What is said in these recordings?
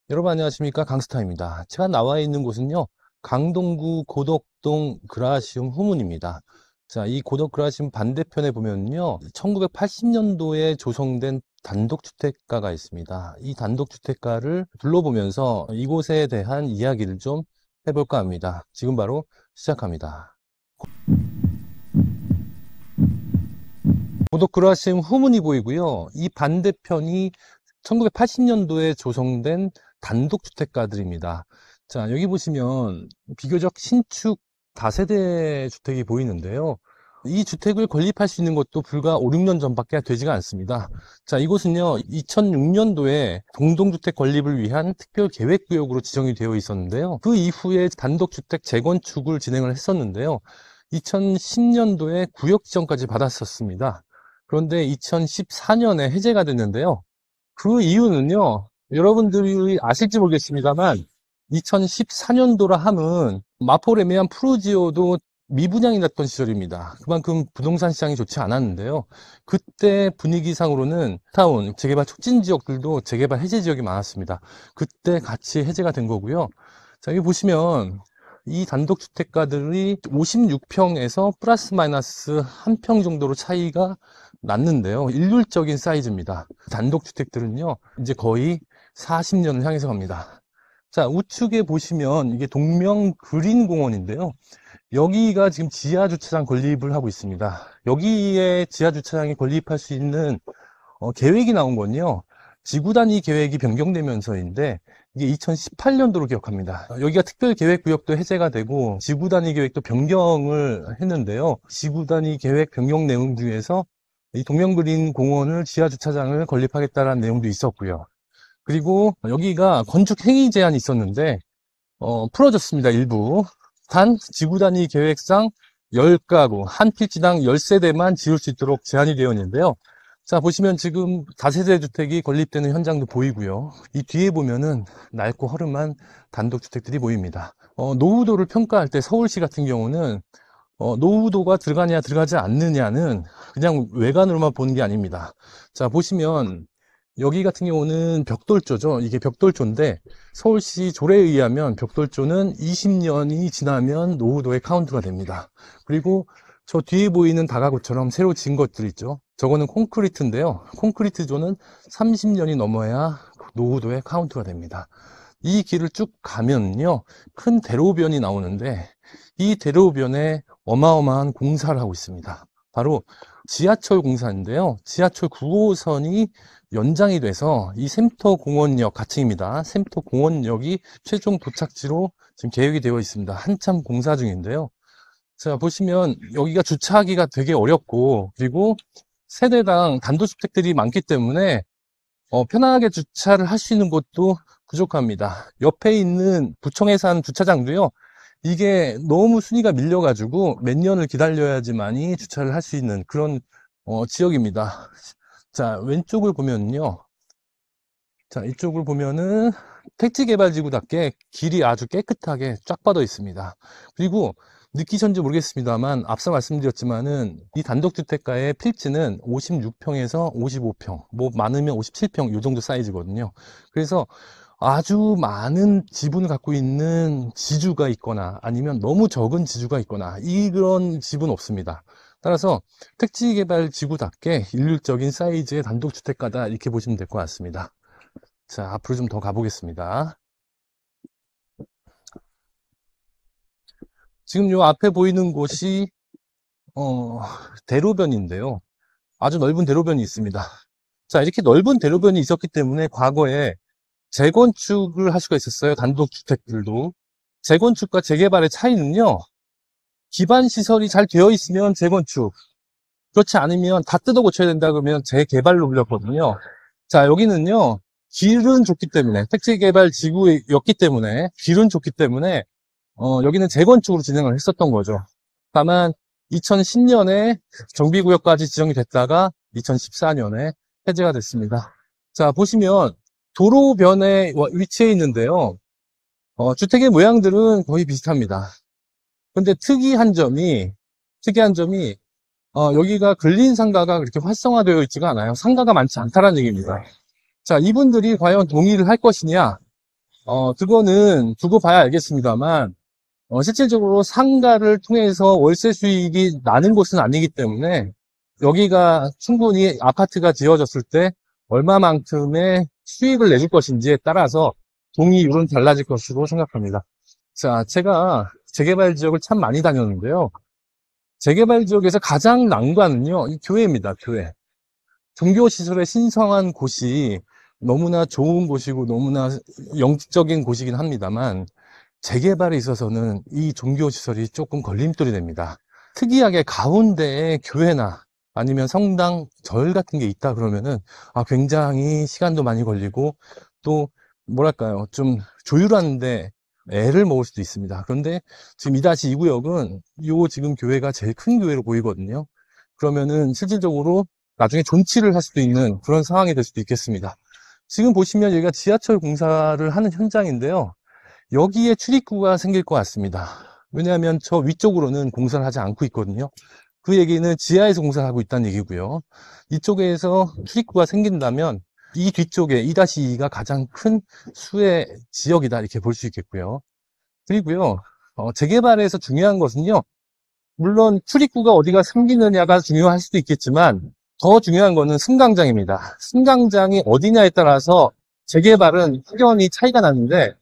여러분 안녕하십니까, 강스타입니다. 제가 나와 있는 곳은요, 강동구 고덕동 그라시움 후문입니다. 자, 이 고덕 그라시움 반대편에 보면요, 1980년도에 조성된 단독주택가가 있습니다. 이 단독주택가를 둘러보면서 이곳에 대한 이야기를 좀 해볼까 합니다. 지금 바로 시작합니다. 고덕 그라시움 후문이 보이고요, 이 반대편이 1980년도에 조성된 단독주택가들입니다. 자, 여기 보시면 비교적 신축 다세대 주택이 보이는데요. 이 주택을 건립할 수 있는 것도 불과 5, 6년 전밖에 되지가 않습니다. 자, 이곳은요, 2006년도에 공동주택 건립을 위한 특별계획구역으로 지정이 되어 있었는데요. 그 이후에 단독주택 재건축을 진행을 했었는데요. 2010년도에 구역 지정까지 받았었습니다. 그런데 2014년에 해제가 됐는데요. 그 이유는요, 여러분들이 아실지 모르겠습니다만, 2014년도라 함은 마포레미안 푸르지오도 미분양이 났던 시절입니다. 그만큼 부동산 시장이 좋지 않았는데요. 그때 분위기상으로는 타운, 재개발 촉진 지역들도 재개발 해제 지역이 많았습니다. 그때 같이 해제가 된 거고요. 자, 여기 보시면 이 단독주택가들이 56평에서 플러스 마이너스 1평 정도로 차이가 났는데요. 일률적인 사이즈입니다. 단독주택들은요, 이제 거의 40년을 향해서 갑니다. 자, 우측에 보시면 이게 동명 그린공원인데요. 여기가 지금 지하주차장 건립을 하고 있습니다. 여기에 지하주차장에 건립할 수 있는 계획이 나온 건요. 지구 단위 계획이 변경되면서인데 이게 2018년도로 기억합니다. 여기가 특별계획구역도 해제가 되고 지구 단위 계획도 변경을 했는데요. 지구 단위 계획 변경 내용 중에서 이 동명그린 공원을 지하주차장을 건립하겠다는 내용도 있었고요. 그리고 여기가 건축 행위 제한이 있었는데 풀어졌습니다. 일부. 단 지구 단위 계획상 10가구, 한 필지당 10세대만 지을 수 있도록 제한이 되어 있는데요. 자, 보시면 지금 다세대 주택이 건립되는 현장도 보이고요. 이 뒤에 보면은 낡고 허름한 단독주택들이 보입니다. 노후도를 평가할 때 서울시 같은 경우는 노후도가 들어가냐 들어가지 않느냐는 그냥 외관으로만 보는 게 아닙니다. 자, 보시면 여기 같은 경우는 벽돌조죠. 이게 벽돌조인데 서울시 조례에 의하면 벽돌조는 20년이 지나면 노후도에 카운트가 됩니다. 그리고 저 뒤에 보이는 다가구처럼 새로 지은 것들 있죠. 저거는 콘크리트인데요. 콘크리트조는 30년이 넘어야 노후도에 카운트가 됩니다. 이 길을 쭉 가면요, 큰 대로변이 나오는데 이 대로변에 어마어마한 공사를 하고 있습니다. 바로 지하철 공사인데요. 지하철 9호선이 연장이 돼서 이 샘터공원역 가칭입니다. 샘터공원역이 최종 도착지로 지금 계획이 되어 있습니다. 한참 공사 중인데요. 자, 보시면 여기가 주차하기가 되게 어렵고, 그리고 세대당 단독주택들이 많기 때문에 편하게 주차를 할 수 있는 곳도 부족합니다. 옆에 있는 부청해산 주차장도요, 이게 너무 순위가 밀려가지고 몇 년을 기다려야지만이 주차를 할 수 있는 그런 지역입니다. 자, 왼쪽을 보면요. 자, 이쪽을 보면은 택지개발지구답게 길이 아주 깨끗하게 쫙 뻗어 있습니다. 그리고 느끼셨는지 모르겠습니다만 앞서 말씀드렸지만은 이 단독주택가의 필지는 56평에서 55평, 뭐 많으면 57평 요 정도 사이즈거든요. 그래서 아주 많은 지분을 갖고 있는 지주가 있거나 아니면 너무 적은 지주가 있거나 이런 집은 없습니다. 따라서 택지개발지구답게 일률적인 사이즈의 단독주택가다 이렇게 보시면 될 것 같습니다. 자, 앞으로 좀 더 가보겠습니다. 지금 요 앞에 보이는 곳이 대로변인데요. 아주 넓은 대로변이 있습니다. 자, 이렇게 넓은 대로변이 있었기 때문에 과거에 재건축을 할 수가 있었어요. 단독주택들도. 재건축과 재개발의 차이는요, 기반 시설이 잘 되어 있으면 재건축, 그렇지 않으면 다 뜯어 고쳐야 된다 그러면 재개발로 불렸거든요. 자, 여기는요, 길은 좋기 때문에, 택지개발 지구였기 때문에, 길은 좋기 때문에, 여기는 재건축으로 진행을 했었던 거죠. 다만, 2010년에 정비구역까지 지정이 됐다가, 2014년에 해제가 됐습니다. 자, 보시면, 도로변에 위치해 있는데요. 주택의 모양들은 거의 비슷합니다. 근데 특이한 점이, 여기가 근린 상가가 그렇게 활성화되어 있지가 않아요. 상가가 많지 않다는 얘기입니다. 자, 이분들이 과연 동의를 할 것이냐? 그거는 두고 봐야 알겠습니다만, 실질적으로 상가를 통해서 월세 수익이 나는 곳은 아니기 때문에 여기가 충분히 아파트가 지어졌을 때 얼마만큼의 수익을 내줄 것인지에 따라서 동의율은 달라질 것으로 생각합니다. 자, 제가 재개발 지역을 참 많이 다녔는데요. 재개발 지역에서 가장 난관은요, 이 교회입니다, 교회. 종교시설에 신성한 곳이 너무나 좋은 곳이고 너무나 영적인 곳이긴 합니다만, 재개발에 있어서는 이 종교시설이 조금 걸림돌이 됩니다. 특이하게 가운데에 교회나 아니면 성당, 절 같은 게 있다 그러면은 굉장히 시간도 많이 걸리고 또 뭐랄까요, 좀 조율하는데 애를 먹을 수도 있습니다. 그런데 지금 2-2구역은 요 지금 교회가 제일 큰 교회로 보이거든요. 그러면은 실질적으로 나중에 존치를 할 수도 있는 그런 상황이 될 수도 있겠습니다. 지금 보시면 여기가 지하철 공사를 하는 현장인데요. 여기에 출입구가 생길 것 같습니다. 왜냐하면 저 위쪽으로는 공사를 하지 않고 있거든요. 그 얘기는 지하에서 공사를 하고 있다는 얘기고요. 이쪽에서 출입구가 생긴다면 이 뒤쪽에 2-2가 가장 큰 수혜 지역이다 이렇게 볼 수 있겠고요. 그리고요, 재개발에서 중요한 것은요, 물론 출입구가 어디가 생기느냐가 중요할 수도 있겠지만 더 중요한 거는 승강장입니다. 승강장이 어디냐에 따라서 재개발은 확연히 차이가 나는데,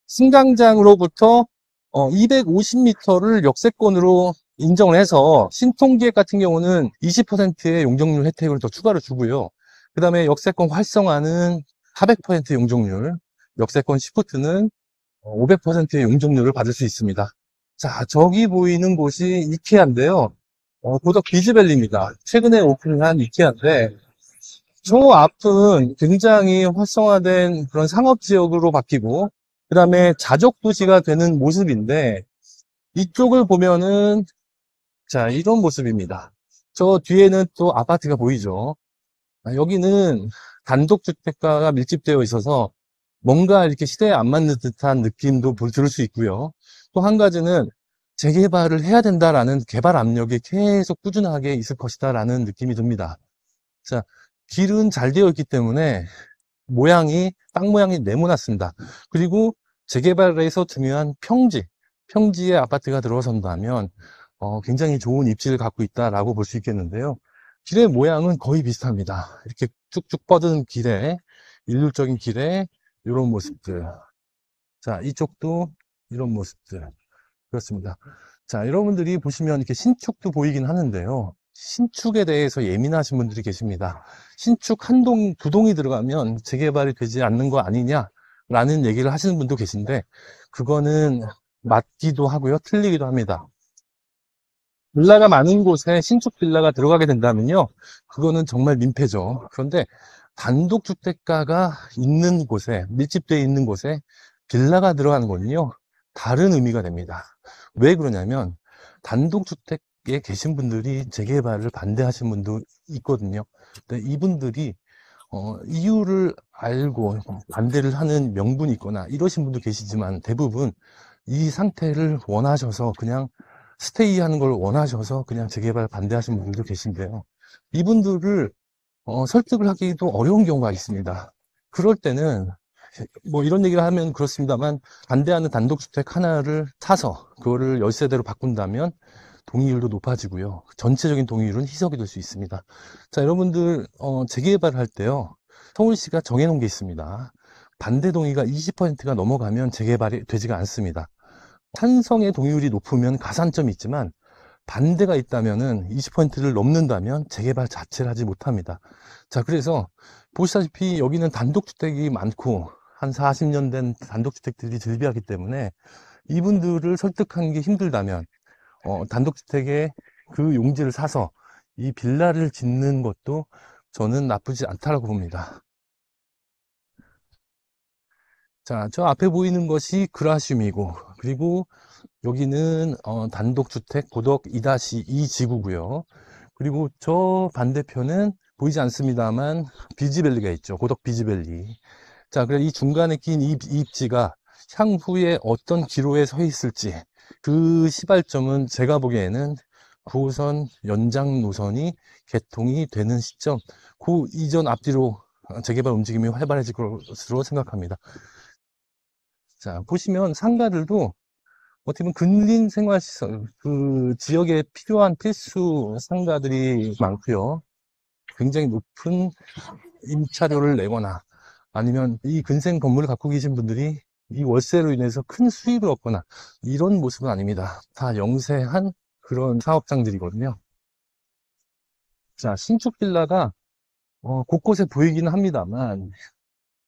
승강장으로부터 250m를 역세권으로 인정을 해서 신통기획 같은 경우는 20%의 용적률 혜택을 더 추가로 주고요. 그 다음에 역세권 활성화는 400% 용적률, 역세권 시프트는 500%의 용적률을 받을 수 있습니다. 자, 저기 보이는 곳이 이케아인데요. 고덕 비즈밸리입니다. 최근에 오픈한 이케아인데, 저 앞은 굉장히 활성화된 그런 상업지역으로 바뀌고, 그 다음에 자족도시가 되는 모습인데, 이쪽을 보면은, 자, 이런 모습입니다. 저 뒤에는 또 아파트가 보이죠. 여기는 단독주택가가 밀집되어 있어서 뭔가 이렇게 시대에 안 맞는 듯한 느낌도 들을 수 있고요. 또 한 가지는 재개발을 해야 된다라는 개발 압력이 계속 꾸준하게 있을 것이다라는 느낌이 듭니다. 자, 길은 잘 되어 있기 때문에 땅 모양이 네모났습니다. 그리고 재개발에서 중요한 평지에 아파트가 들어선다면 굉장히 좋은 입지를 갖고 있다라고 볼 수 있겠는데요. 길의 모양은 거의 비슷합니다. 이렇게 쭉쭉 뻗은 길에, 일률적인 길에 이런 모습들. 자, 이쪽도 이런 모습들. 그렇습니다. 자, 여러분들이 보시면 이렇게 신축도 보이긴 하는데요. 신축에 대해서 예민하신 분들이 계십니다. 신축 한 동, 두 동이 들어가면 재개발이 되지 않는 거 아니냐라는 얘기를 하시는 분도 계신데, 그거는 맞기도 하고요, 틀리기도 합니다. 빌라가 많은 곳에 신축 빌라가 들어가게 된다면요, 그거는 정말 민폐죠. 그런데 단독주택가가 있는 곳에, 밀집되어 있는 곳에 빌라가 들어가는 거는요, 다른 의미가 됩니다. 왜 그러냐면, 단독주택에 계신 분들이 재개발을 반대하신 분도 있거든요. 근데 이분들이 이유를 알고 반대를 하는 명분이 있거나 이러신 분도 계시지만, 대부분 이 상태를 원하셔서 그냥 스테이 하는 걸 원하셔서 그냥 재개발 반대하시는 분들도 계신데요. 이분들을 설득을 하기도 어려운 경우가 있습니다. 그럴 때는 뭐 이런 얘기를 하면 그렇습니다만, 반대하는 단독주택 하나를 사서 그거를 열세대로 바꾼다면 동의율도 높아지고요. 전체적인 동의율은 희석이 될 수 있습니다. 자, 여러분들 재개발할 때요, 서울시가 정해놓은 게 있습니다. 반대 동의가 20%가 넘어가면 재개발이 되지가 않습니다. 찬성의 동의율이 높으면 가산점이 있지만, 반대가 있다면은 20%를 넘는다면 재개발 자체를 하지 못합니다. 자, 그래서 보시다시피 여기는 단독주택이 많고 한 40년 된 단독주택들이 즐비하기 때문에 이분들을 설득하는 게 힘들다면 단독주택의 그 용지를 사서 이 빌라를 짓는 것도 저는 나쁘지 않다라고 봅니다. 자, 저 앞에 보이는 것이 그라슘이고, 그리고 여기는 단독주택 고덕 2-2 지구고요. 그리고 저 반대편은 보이지 않습니다만 비즈밸리가 있죠. 고덕 비즈밸리. 자, 그래 이 중간에 낀 이 입지가 향후에 어떤 기로에 서 있을지, 그 시발점은 제가 보기에는 9호선 연장 노선이 개통이 되는 시점, 그 이전 앞뒤로 재개발 움직임이 활발해질 것으로 생각합니다. 자, 보시면 상가들도 어떻게 보면 근린 생활시설, 그 지역에 필요한 필수 상가들이 많고요. 굉장히 높은 임차료를 내거나 아니면 이 근생 건물을 갖고 계신 분들이 이 월세로 인해서 큰 수입을 얻거나 이런 모습은 아닙니다. 다 영세한 그런 사업장들이거든요. 자, 신축 빌라가 곳곳에 보이기는 합니다만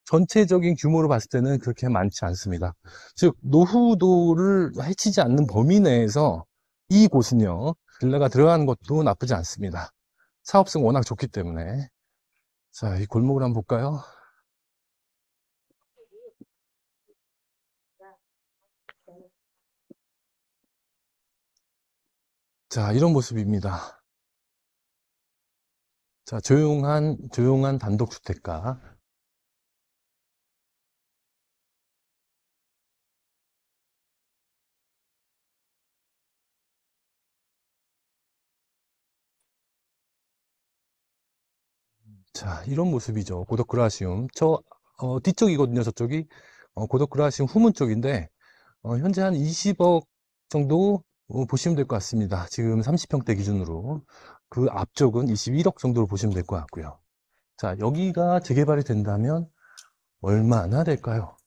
전체적인 규모로 봤을 때는 그렇게 많지 않습니다. 즉 노후도를 해치지 않는 범위 내에서 이곳은요 빌라가 들어가는 것도 나쁘지 않습니다. 사업성 워낙 좋기 때문에. 자, 이 골목을 한번 볼까요? 자, 이런 모습입니다. 자, 조용한 단독주택가. 자, 이런 모습이죠. 고덕그라시움. 뒤쪽이거든요, 저쪽이. 고덕그라시움 후문 쪽인데, 현재 한 20억 정도 보시면 될 것 같습니다. 지금 30평대 기준으로. 그 앞쪽은 21억 정도로 보시면 될 것 같고요. 자, 여기가 재개발이 된다면 얼마나 될까요?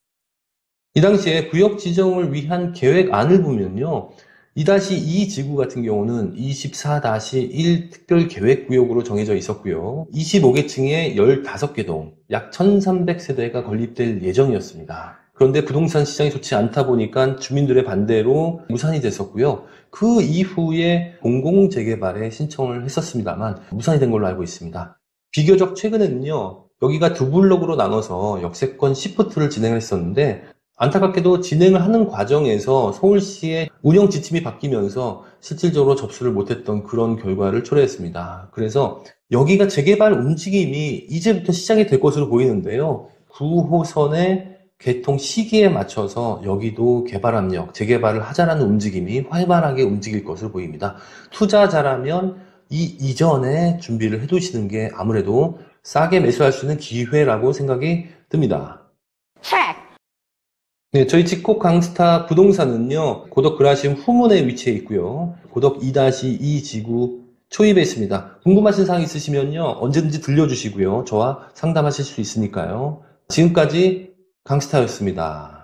이 당시에 구역 지정을 위한 계획안을 보면요. 2-2 지구 같은 경우는 24-1 특별계획구역으로 정해져 있었고요. 25계층에 15개 동, 약 1300세대가 건립될 예정이었습니다. 그런데 부동산 시장이 좋지 않다 보니까 주민들의 반대로 무산이 됐었고요. 그 이후에 공공재개발에 신청을 했었습니다만 무산이 된 걸로 알고 있습니다. 비교적 최근에는요. 여기가 두 블록으로 나눠서 역세권 시프트를 진행을 했었는데 안타깝게도 진행을 하는 과정에서 서울시의 운영 지침이 바뀌면서 실질적으로 접수를 못했던 그런 결과를 초래했습니다. 그래서 여기가 재개발 움직임이 이제부터 시작이 될 것으로 보이는데요. 9호선의 개통 시기에 맞춰서 여기도 개발 압력, 재개발을 하자라는 움직임이 활발하게 움직일 것으로 보입니다. 투자자라면 이 이전에 준비를 해두시는 게 아무래도 싸게 매수할 수 있는 기회라고 생각이 듭니다. 네, 저희 집콕 강스타 부동산은요, 고덕 그라시움 후문에 위치해 있고요. 고덕 2-2 지구 초입에 있습니다. 궁금하신 사항 있으시면요, 언제든지 들려주시고요. 저와 상담하실 수 있으니까요. 지금까지 강스타였습니다.